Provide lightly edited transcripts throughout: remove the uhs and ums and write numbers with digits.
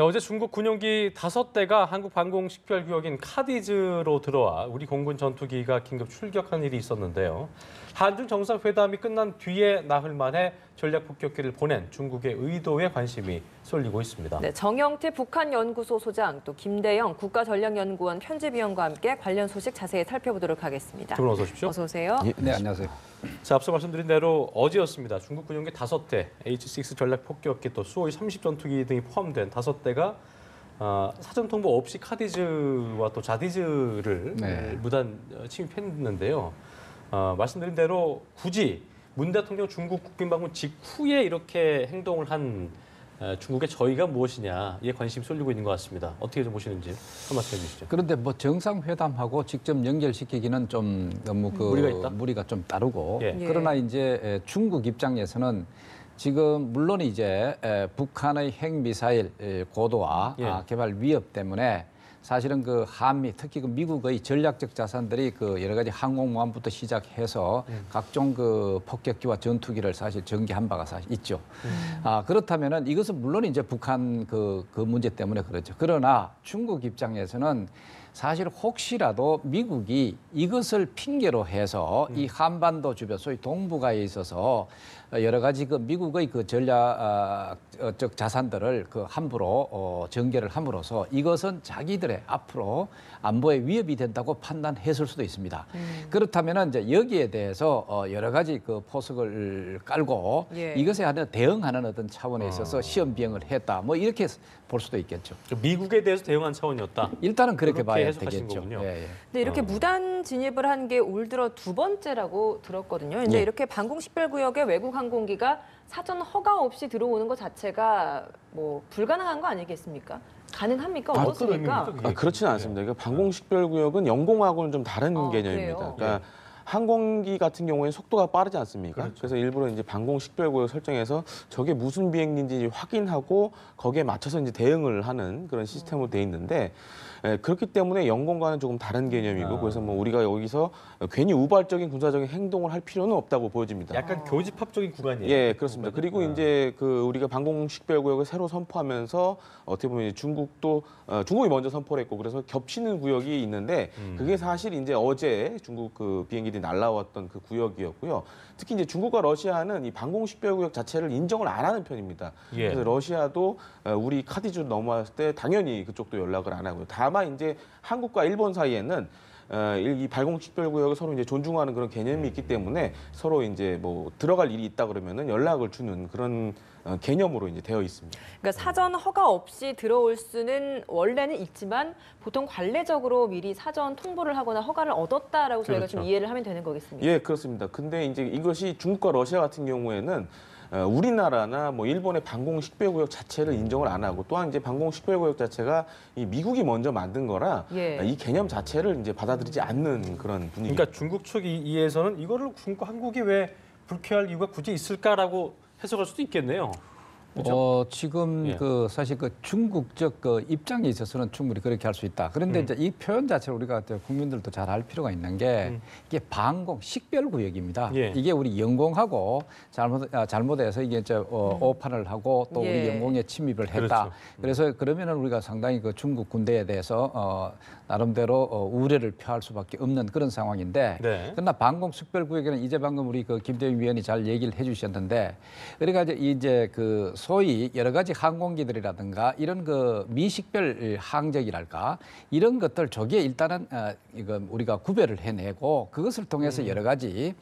네, 어제 중국 군용기 5대가 한국 방공 식별구역인 카디즈로 들어와 우리 공군 전투기가 긴급 출격한 일이 있었는데요. 한중 정상회담이 끝난 뒤에 나흘 만에 전략 폭격기를 보낸 중국의 의도에 관심이 쏠리고 있습니다. 네, 정영태 북한연구소 소장, 또 김대영 국가전략연구원 편집위원과 함께 관련 소식 자세히 살펴보도록 하겠습니다. 두 분 어서 오십시오. 어서 오세요. 네, 안녕하세요. 자, 앞서 말씀드린 대로 어제였습니다. 중국 군용기 5대, H-6 전략 폭격기 또 수호이 30 전투기 등이 포함된 5대가 사전 통보 없이 카디즈와 또 자디즈를 무단 침입했는데요. 말씀드린 대로 굳이 문 대통령 중국 국빈 방문 직후에 이렇게 행동을 한 중국의 저희가 무엇이냐에 관심이 쏠리고 있는 것 같습니다. 어떻게 좀 보시는지 한 말씀 해주시죠. 그런데 뭐 정상회담하고 직접 연결시키기는 좀 너무 무리가 좀 따르고 예. 그러나 이제 중국 입장에서는 지금 물론 이제 북한의 핵미사일 고도화 개발 위협 때문에 사실은 그 한미 특히 그 미국의 전략적 자산들이 그 여러 가지 항공모함부터 시작해서 각종 그 폭격기와 전투기를 사실 전개한 바가 사실 있죠. 그렇다면은 이것은 물론 이제 북한 그 문제 때문에 그렇죠. 그러나 중국 입장에서는 사실 혹시라도 미국이 이것을 핑계로 해서 이 한반도 주변 소위 동북아에 있어서 여러 가지 그 미국의 그 전략적 자산들을 그 함부로 전개를 함으로써 이것은 자기들의 앞으로 안보에 위협이 된다고 판단했을 수도 있습니다. 그렇다면은 이제 여기에 대해서 여러 가지 그 포석을 깔고 이것에 대응하는 어떤 차원에 있어서 시험 비행을 했다. 뭐 이렇게 볼 수도 있겠죠. 미국에 대해서 대응한 차원이었다. 일단은 그렇게 봐야 해석하시는 되겠죠. 거군요. 예. 네, 이렇게 무단 진입을 한 게 올 들어 2번째라고 들었거든요. 근데 이렇게 방공식별구역에 외국 항공기가 사전 허가 없이 들어오는 것 자체가 뭐 불가능한 거 아니겠습니까? 가능합니까? 어떻습니까? 그렇지는 않습니다. 그러니까 방공식별구역은 영공하고는 좀 다른 개념입니다. 그래요? 그러니까 항공기 같은 경우에는 속도가 빠르지 않습니까? 그렇죠. 그래서 일부러 이제 방공식별구역 설정해서 저게 무슨 비행기인지 확인하고 거기에 맞춰서 이제 대응을 하는 그런 시스템으로 돼 있는데 그렇기 때문에 영공과는 조금 다른 개념이고 그래서 뭐 우리가 여기서 괜히 우발적인 군사적인 행동을 할 필요는 없다고 보여집니다. 약간 교집합적인 구간이에요. 예, 그렇습니다. 그리고 이제 그 우리가 방공식별구역을 새로 선포하면서 어떻게 보면 이제 중국이 먼저 선포를 했고 그래서 겹치는 구역이 있는데 그게 사실 이제 어제 중국 그 비행기들이 날라왔던 그 구역이었고요. 특히 이제 중국과 러시아는 이 방공식별구역 자체를 인정을 안 하는 편입니다. 그래서 러시아도 우리 카디즈로 넘어왔을 때 당연히 그쪽도 연락을 안 하고요. 다만 이제 한국과 일본 사이에는 이 방공식별구역을 서로 이제 존중하는 그런 개념이 있기 때문에 서로 이제 뭐 들어갈 일이 있다 그러면은 연락을 주는 그런 개념으로 이제 되어 있습니다. 그러니까 사전 허가 없이 들어올 수는 원래는 있지만 보통 관례적으로 미리 사전 통보를 하거나 허가를 얻었다라고 저희가 좀 이해를 하면 되는 거겠습니까? 예, 그렇습니다. 근데 이제 이것이 중국과 러시아 같은 경우에는 우리나라나 뭐 일본의 방공식별구역 자체를 인정을 안 하고 또한 이제 방공식별구역 자체가 이 미국이 먼저 만든 거라 이 개념 자체를 이제 받아들이지 않는 그런 분위기. 그러니까 중국 측 이해에서는 이거를 중국과 한국이 왜 불쾌할 이유가 굳이 있을까라고 해석할 수도 있겠네요. 그렇죠? 지금 그 사실 그 중국적 그 입장에 있어서는 충분히 그렇게 할 수 있다. 그런데 이제 이 표현 자체를 우리가 국민들도 잘 알 필요가 있는 게 이게 방공 식별구역입니다. 이게 우리 영공하고 잘못해서 이게 이제 오판을 하고 또 우리 영공에 침입을 했다. 그래서 그러면은 우리가 상당히 그 중국 군대에 대해서 나름대로 우려를 표할 수밖에 없는 그런 상황인데 그러나 방공 식별구역에는 이제 방금 우리 그 김대영 위원이 잘 얘기를 해주셨는데 그러니까 이제 그 소위 여러 가지 항공기들이라든가 이런 그 미식별 항적이랄까 이런 것들 저기에 일단은 이거 우리가 구별을 해내고 그것을 통해서 여러 가지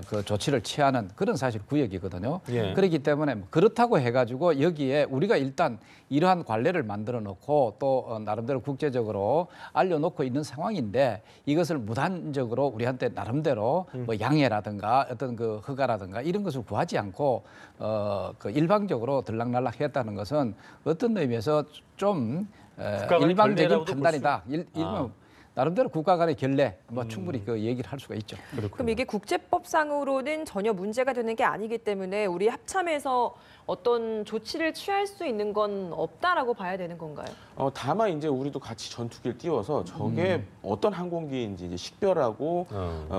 그 조치를 취하는 그런 사실 구역이거든요. 그렇기 때문에 그렇다고 해가지고 여기에 우리가 일단 이러한 관례를 만들어 놓고 또 나름대로 국제적으로 알려놓고 있는 상황인데 이것을 무단적으로 우리한테 나름대로 뭐 양해라든가 어떤 그 허가라든가 이런 것을 구하지 않고 그 일방적으로 들락날락 했다는 것은 어떤 의미에서 좀 일방적인 판단이다. 나름대로 국가 간의 결례 충분히 그 얘기를 할 수가 있죠. 그럼 이게 국제법상으로는 전혀 문제가 되는 게 아니기 때문에 우리 합참에서 어떤 조치를 취할 수 있는 건 없다라고 봐야 되는 건가요? 다만 이제 우리도 같이 전투기를 띄워서 저게 어떤 항공기인지 이제 식별하고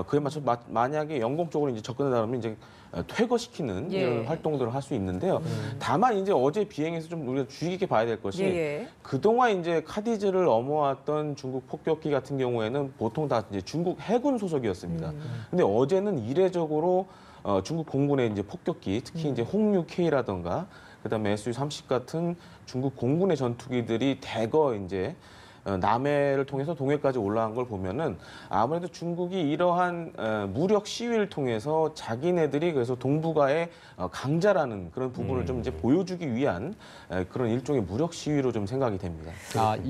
그에 맞춰 만약에 영공 쪽으로 이제 접근하다 그러면 이제 퇴거시키는 예. 이런 활동들을 할 수 있는데요. 다만 이제 어제 비행에서 좀 우리가 주의 깊게 봐야 될 것이 예. 그동안 이제 카디즈를 넘어왔던 중국 폭격기 같은 경우에는 보통 다 이제 중국 해군 소속이었습니다. 근데 어제는 이례적으로 중국 공군의 이제 폭격기, 특히 이제 홍유-K라던가 그다음에 SU-30 같은 중국 공군의 전투기들이 대거 이제 남해를 통해서 동해까지 올라간 걸 보면은 아무래도 중국이 이러한 무력 시위를 통해서 자기네들이 그래서 동북아의 강자라는 그런 부분을 좀 이제 보여주기 위한 그런 일종의 무력 시위로 좀 생각이 됩니다.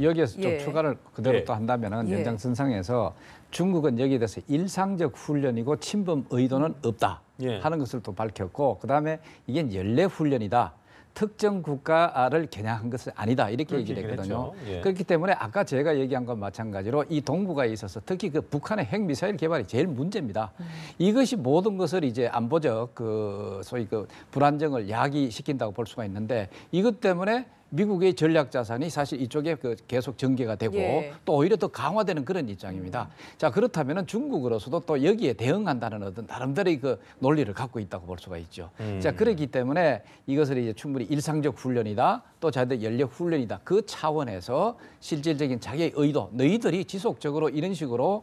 여기에서 좀 예. 추가를 그대로 예. 또 한다면은 예. 연장선상에서 중국은 여기에 대해서 일상적 훈련이고 침범 의도는 없다 예. 하는 것을 또 밝혔고 그다음에 이게 연례 훈련이다. 특정 국가를 겨냥한 것은 아니다 이렇게 그렇게 얘기를 했거든요. 얘기를 했죠. 예. 그렇기 때문에 아까 제가 얘기한 것과 마찬가지로 이 동북아에 있어서 특히 그 북한의 핵미사일 개발이 제일 문제입니다. 이것이 모든 것을 이제 안보적 그 소위 그 불안정을 야기시킨다고 볼 수가 있는데 이것 때문에 미국의 전략 자산이 사실 이쪽에 그 계속 전개가 되고 예. 또 오히려 더 강화되는 그런 입장입니다. 자 그렇다면은 중국으로서도 또 여기에 대응한다는 어떤 나름대로의 그 논리를 갖고 있다고 볼 수가 있죠. 자 그렇기 때문에 이것을 이제 충분히 일상적 훈련이다, 또 자기들 연력 훈련이다 그 차원에서 실질적인 자기의 의도, 너희들이 지속적으로 이런 식으로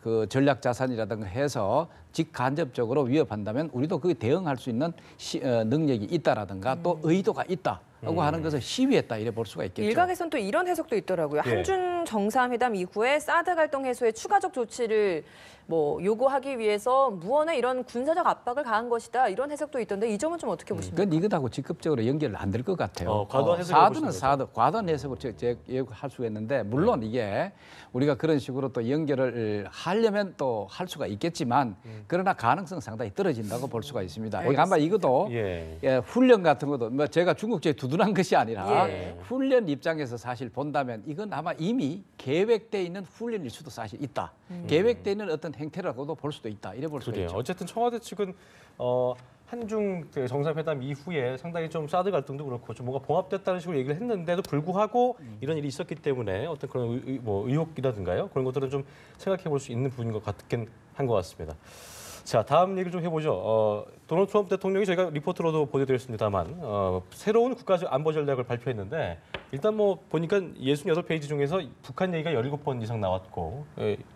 그 전략 자산이라든가 해서 직간접적으로 위협한다면 우리도 그에 대응할 수 있는 능력이 있다라든가 또 의도가 있다라고 하는 것을 시위했다 이래 볼 수가 있겠죠. 일각에서는 또 이런 해석도 있더라고요. 예. 한중 정상회담 이후에 사드 갈등 해소에 추가적 조치를 뭐 요구하기 위해서 무언의 이런 군사적 압박을 가한 것이다. 이런 해석도 있던데 이 점은 좀 어떻게 보십니까? 그건 이것하고 직접적으로 연결 안 될 것 같아요. 과도한 해석을 사드는 해보시는 사드, 과도한 해석을 할 수가 있는데 물론 이게 우리가 그런 식으로 또 연결을 하려면 또 할 수가 있겠지만 그러나 가능성 상당히 떨어진다고 볼 수가 있습니다. 아마 이것도 예. 훈련 같은 것도 뭐 제가 중국제에 두둔한 것이 아니라 예. 훈련 입장에서 사실 본다면 이건 아마 이미 계획돼 있는 훈련일 수도 사실 있다. 계획돼 있는 어떤 행태라고도 볼 수도 있다. 이래 볼 수가 그래요. 있죠. 어쨌든 청와대 측은 한중 그 정상회담 이후에 상당히 좀 사드 갈등도 그렇고 좀 뭔가 봉합됐다는 식으로 얘기를 했는데도 불구하고 이런 일이 있었기 때문에 어떤 그런 의혹이라든가요 그런 것들은 좀 생각해 볼 수 있는 부분인 것 같긴 한 것 같습니다. 자, 다음 얘기를 좀 해보죠. 도널드 트럼프 대통령이 저희가 리포트로도 보내드렸습니다만 새로운 국가적 안보 전략을 발표했는데 일단 뭐 보니까 68페이지 중에서 북한 얘기가 17번 이상 나왔고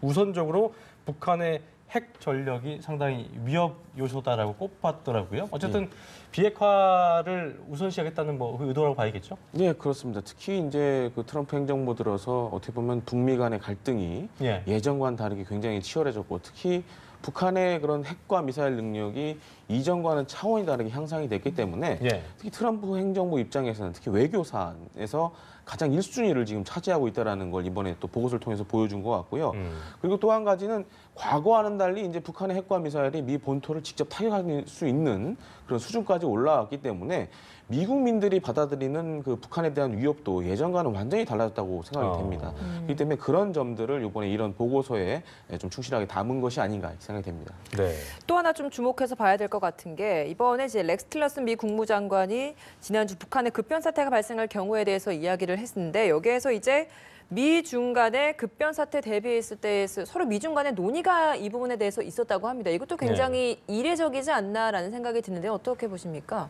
우선적으로 북한의 핵 전력이 상당히 위협 요소다라고 꼽았더라고요. 어쨌든 비핵화를 우선시하겠다는 뭐 그 의도라고 봐야겠죠. 네, 그렇습니다. 특히 이제 그 트럼프 행정부 들어서 어떻게 보면 북미 간의 갈등이 예. 예전과는 다르게 굉장히 치열해졌고 특히 북한의 그런 핵과 미사일 능력이 이전과는 차원이 다르게 향상이 됐기 때문에 예. 특히 트럼프 행정부 입장에서는 특히 외교 사안에서 가장 1순위를 지금 차지하고 있다는 걸 이번에 또 보고서를 통해서 보여준 것 같고요. 그리고 또 한 가지는 과거와는 달리 이제 북한의 핵과 미사일이 미 본토를 직접 타격할 수 있는 그런 수준까지 올라왔기 때문에 미국민들이 받아들이는 그 북한에 대한 위협도 예전과는 완전히 달라졌다고 생각이 됩니다. 그렇기 때문에 그런 점들을 이번에 이런 보고서에 좀 충실하게 담은 것이 아닌가 생각이 됩니다. 네. 또 하나 좀 주목해서 봐야 될 것 같은 게 이번에 이제 렉스 틸러슨 미 국무장관이 지난주 북한의 급변 사태가 발생할 경우에 대해서 이야기를 했는데 여기에서 이제 미중 간의 급변 사태 대비했을 때 서로 미중 간의 논의가 이 부분에 대해서 있었다고 합니다. 이것도 굉장히 이례적이지 않나라는 생각이 드는데 어떻게 보십니까?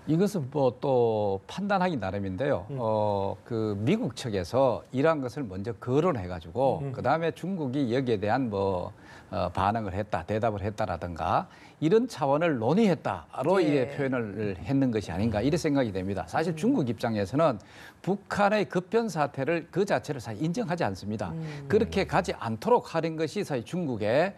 이것은 뭐 또 판단하기 나름인데요. 그 미국 측에서 이러한 것을 먼저 거론해가지고 그 다음에 중국이 여기에 대한 뭐 반응을 했다, 대답을 했다라든가 이런 차원을 논의했다로 예. 이래 표현을 했는 것이 아닌가 이런 생각이 됩니다. 사실 중국 입장에서는 북한의 급변 사태를 그 자체를 사실 인정하지 않습니다. 그렇게 가지 않도록 하는 것이 사실 중국의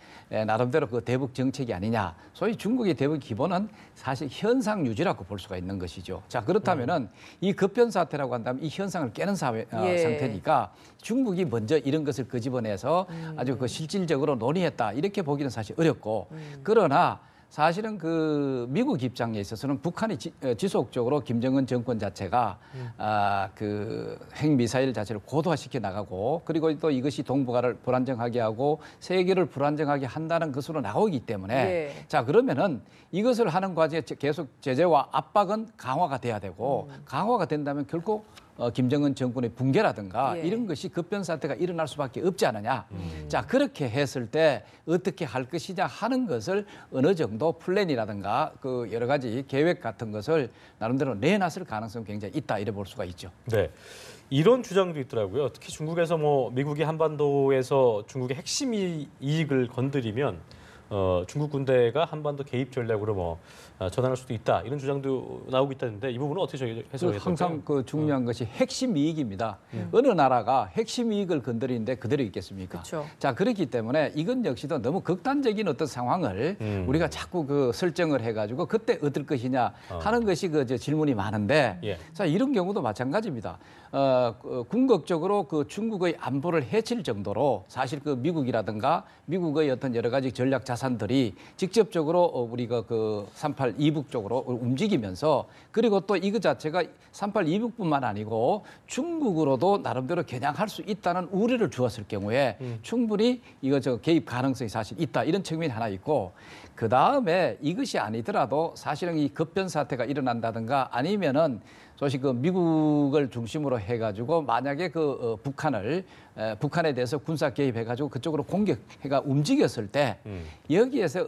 나름대로 그 대북 정책이 아니냐. 소위 중국의 대북 기본은 사실 현상 유지라고 볼 수가 있는 것이죠. 자 그렇다면은 이 급변 사태라고 한다면 이 현상을 깨는 상태니까 중국이 먼저 이런 것을 끄집어내서 아주 그 실질적으로 논의했다 이렇게 보기는 사실 어렵고 그러나 사실은 그 미국 입장에 있어서는 북한이 지속적으로 김정은 정권 자체가 그 핵미사일 자체를 고도화시켜 나가고 그리고 또 이것이 동북아를 불안정하게 하고 세계를 불안정하게 한다는 것으로 나오기 때문에 예. 자 그러면은 이것을 하는 과정에 계속 제재와 압박은 강화가 돼야 되고 강화가 된다면 결국 김정은 정권의 붕괴라든가 예. 이런 것이 급변 사태가 일어날 수밖에 없지 않느냐. 자, 그렇게 했을 때 어떻게 할 것이냐 하는 것을 어느 정도 플랜이라든가 그 여러 가지 계획 같은 것을 나름대로 내놨을 가능성이 굉장히 있다 이래 볼 수가 있죠. 네. 이런 주장도 있더라고요. 특히 중국에서 뭐 미국이 한반도에서 중국의 핵심 이익을 건드리면 중국 군대가 한반도 개입 전략으로 뭐 전환할 수도 있다 이런 주장도 나오고 있다는데 이 부분은 어떻게 해석해야 항상 그 중요한 것이 핵심 이익입니다. 어느 나라가 핵심 이익을 건드리는데 그대로 있겠습니까? 그쵸. 자, 그렇기 때문에 이건 역시도 너무 극단적인 어떤 상황을 우리가 자꾸 그 설정을 해가지고 그때 어떨 것이냐 하는 것이 그 질문이 많은데 예. 자, 이런 경우도 마찬가지입니다. 궁극적으로 그 중국의 안보를 해칠 정도로 사실 그 미국이라든가 미국의 어떤 여러 가지 전략 자산들이 직접적으로 우리가 그 38 이북 쪽으로 움직이면서 그리고 또 이거 자체가 38 이북뿐만 아니고 중국으로도 나름대로 겨냥할 수 있다는 우려를 주었을 경우에 충분히 이거 개입 가능성이 사실 있다 이런 측면이 하나 있고 그 다음에 이것이 아니더라도 사실은 이 급변 사태가 일어난다든가 아니면은 소위 그 미국을 중심으로 해가지고 만약에 그 북한에 대해서 군사 개입해가지고 그쪽으로 공격해가 움직였을 때 여기에서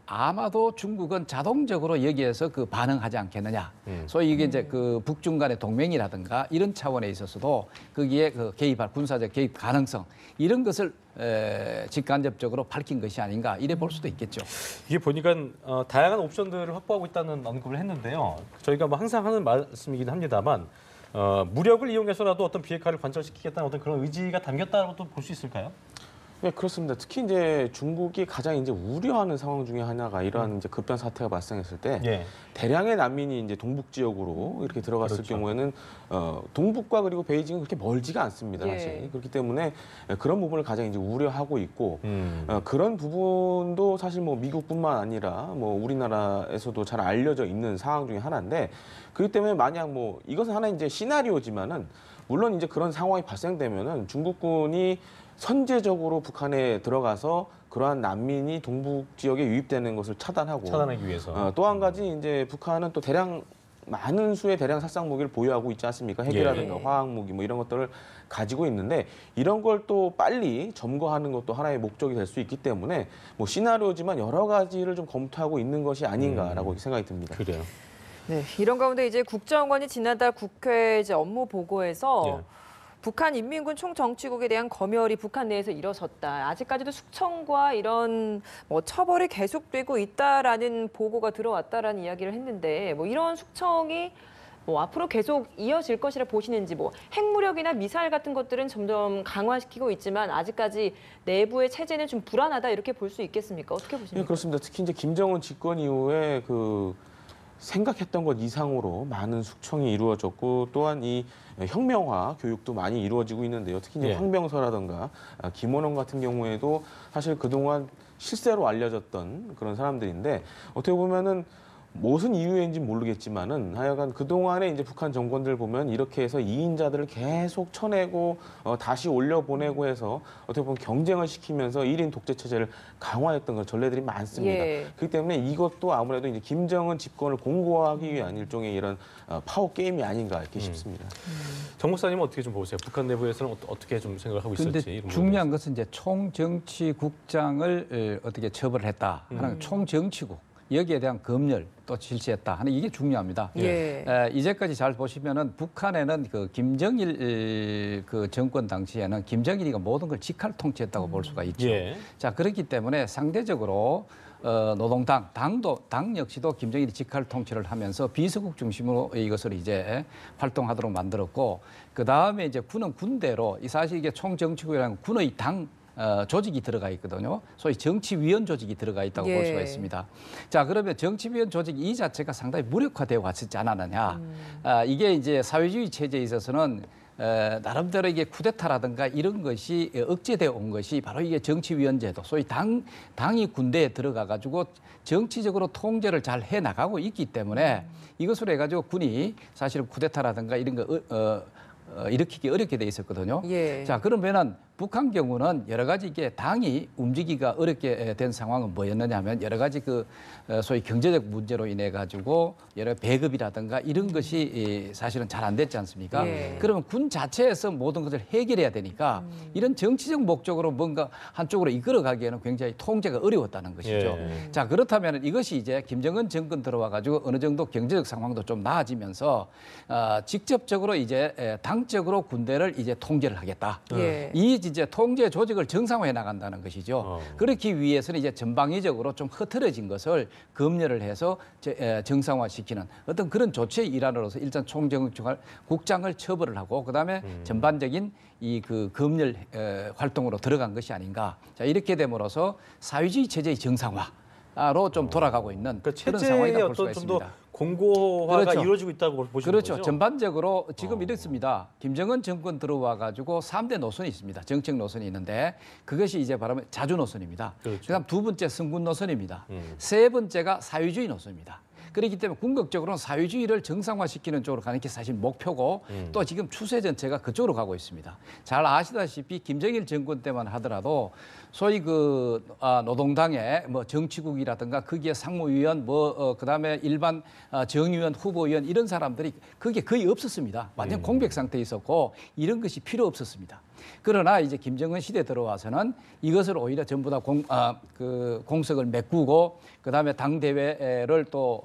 아마도 중국은 자동적으로 여기에서 그 반응하지 않겠느냐. 소위 이게 이제 그 북중 간의 동맹이라든가 이런 차원에 있어서도 거기에 그 개입할 군사적 개입 가능성 이런 것을 직간접적으로 밝힌 것이 아닌가 이래 볼 수도 있겠죠. 이게 보니까 다양한 옵션들을 확보하고 있다는 언급을 했는데요. 저희가 뭐 항상 하는 말씀이긴 합니다만 무력을 이용해서라도 어떤 비핵화를 관철시키겠다는 어떤 그런 의지가 담겼다고도 볼 수 있을까요? 네, 그렇습니다. 특히 이제 중국이 가장 이제 우려하는 상황 중에 하나가 이러한 이제 급변 사태가 발생했을 때 예. 대량의 난민이 이제 동북 지역으로 이렇게 들어갔을 그렇죠. 경우에는 동북과 그리고 베이징은 그렇게 멀지가 않습니다, 사실. 예. 그렇기 때문에 그런 부분을 가장 이제 우려하고 있고 그런 부분도 사실 뭐 미국뿐만 아니라 뭐 우리나라에서도 잘 알려져 있는 상황 중에 하나인데 그렇기 때문에 만약 뭐 이것은 하나 이제 시나리오지만은 물론 이제 그런 상황이 발생되면은 중국군이 선제적으로 북한에 들어가서 그러한 난민이 동북 지역에 유입되는 것을 차단하기 위해서. 또 한 가지 이제 북한은 또 많은 수의 대량 살상 무기를 보유하고 있지 않습니까? 핵이라든가 예. 화학 무기 뭐 이런 것들을 가지고 있는데 이런 걸 또 빨리 점거하는 것도 하나의 목적이 될 수 있기 때문에 뭐 시나리오지만 여러 가지를 좀 검토하고 있는 것이 아닌가라고 생각이 듭니다. 그래요. 네, 이런 가운데 이제 국정원이 지난달 국회 이제 업무 보고에서 예. 북한 인민군 총정치국에 대한 검열이 북한 내에서 일어섰다. 아직까지도 숙청과 이런 뭐 처벌이 계속되고 있다라는 보고가 들어왔다라는 이야기를 했는데 뭐 이런 숙청이 뭐 앞으로 계속 이어질 것이라 보시는지 뭐 핵무력이나 미사일 같은 것들은 점점 강화시키고 있지만 아직까지 내부의 체제는 좀 불안하다 이렇게 볼 수 있겠습니까? 어떻게 보십니까? 네, 그렇습니다. 특히 이제 김정은 집권 이후에 그 생각했던 것 이상으로 많은 숙청이 이루어졌고 또한 이 혁명화 교육도 많이 이루어지고 있는데요. 특히 이제 예. 황병서라든가 김원원 같은 경우에도 사실 그동안 실세로 알려졌던 그런 사람들인데 어떻게 보면은 무슨 이유인지 모르겠지만은 하여간 그동안에 이제 북한 정권들 보면 이렇게 해서 이인자들을 계속 쳐내고 다시 올려보내고 해서 어떻게 보면 경쟁을 시키면서 1인 독재 체제를 강화했던 그런 전례들이 많습니다. 예. 그렇기 때문에 이것도 아무래도 이제 김정은 집권을 공고하기 위한 일종의 이런 파워 게임이 아닌가 이렇게 싶습니다. 정 목사님은 어떻게 좀 보세요? 북한 내부에서는 어떻게 좀 생각을 하고 있을지. 그런데 이런 중요한 것은 이제 총정치국장을 어떻게 처벌을 했다 하는 총정치국 여기에 대한 검열 또 실시했다 하는 이게 중요합니다. 예. 이제까지 잘 보시면은 북한에는 그 김정일 그 정권 당시에는 김정일이가 모든 걸 직할 통치했다고 볼 수가 있죠. 예. 자, 그렇기 때문에 상대적으로 노동당, 당 역시도 김정일이 직할 통치를 하면서 비서국 중심으로 이것을 이제 활동하도록 만들었고, 그 다음에 이제 군은 군대로 이 사실 이게 총정치국이라는 군의 당 조직이 들어가 있거든요. 소위 정치위원 조직이 들어가 있다고 볼 수가 있습니다. 자, 그러면 정치위원 조직 이 자체가 상당히 무력화되어 왔었지 않았느냐. 이게 이제 사회주의 체제에 있어서는 나름대로 이게 쿠데타라든가 이런 것이 억제되어 온 것이 바로 이게 정치위원제도, 소위 당이 군대에 들어가 가지고 정치적으로 통제를 잘 해 나가고 있기 때문에 이것으로 해가지고 군이 사실 쿠데타라든가 이런 거 일으키기 어렵게 돼 있었거든요. 예. 자, 그러면은 북한 경우는 여러 가지 이게 당이 움직이기가 어렵게 된 상황은 뭐였느냐 하면 여러 가지 그 소위 경제적 문제로 인해 가지고 여러 배급이라든가 이런 것이 사실은 잘 안 됐지 않습니까? 예. 그러면 군 자체에서 모든 것을 해결해야 되니까 이런 정치적 목적으로 뭔가 한쪽으로 이끌어 가기에는 굉장히 통제가 어려웠다는 것이죠. 예. 자, 그렇다면 이것이 이제 김정은 정권 들어와 가지고 어느 정도 경제적 상황도 좀 나아지면서 직접적으로 이제 당적으로 군대를 이제 통제를 하겠다. 예. 이 이제 통제 조직을 정상화해 나간다는 것이죠. 그렇기 위해서는 이제 전방위적으로 좀 흐트러진 것을 검열을 해서 정상화시키는 어떤 그런 조치의 일환으로서 일단 총정국장을 처벌을 하고 그다음에 전반적인 이 그 검열 활동으로 들어간 것이 아닌가. 자, 이렇게 됨으로써 사회주의 체제의 정상화로 좀 돌아가고 있는 그러니까 그런 상황이라고 볼 수가 체제의 어떤 좀 더 있습니다. 공고화가 그렇죠. 이루어지고 있다고 보시는 그렇죠. 거죠? 전반적으로 지금 이렇습니다. 김정은 정권 들어와 가지고 3대 노선이 있습니다. 정책 노선이 있는데 그것이 이제 바로 자주 노선입니다. 그렇죠. 그다음 두 번째 성군 노선입니다. 세 번째가 사회주의 노선입니다. 그렇기 때문에 궁극적으로는 사회주의를 정상화시키는 쪽으로 가는 게 사실 목표고 또 지금 추세 전체가 그쪽으로 가고 있습니다. 잘 아시다시피 김정일 정권 때만 하더라도 소위 그 노동당의 뭐 정치국이라든가 거기에 상무위원 그다음에 일반 정의원 후보위원 이런 사람들이 그게 거의 없었습니다. 완전 공백 상태에 있었고 이런 것이 필요 없었습니다. 그러나 이제 김정은 시대 들어와서는 이것을 오히려 전부 다 공석을 메꾸고 그다음에 당 대회를 또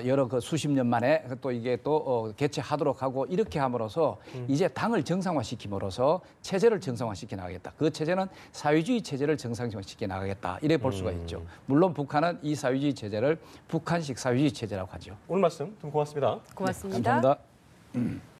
여러 그 수십 년 만에 또 이게 또 개최하도록 하고 이렇게 함으로써 이제 당을 정상화시킴으로써 체제를 정상화시켜 나가겠다. 그 체제는 사회주의 체제를 정상화시켜 나가겠다. 이래 볼 수가 있죠. 물론 북한은 이 사회주의 체제를 북한식 사회주의 체제라고 하죠. 오늘 말씀 좀 고맙습니다. 고맙습니다. 감사합니다.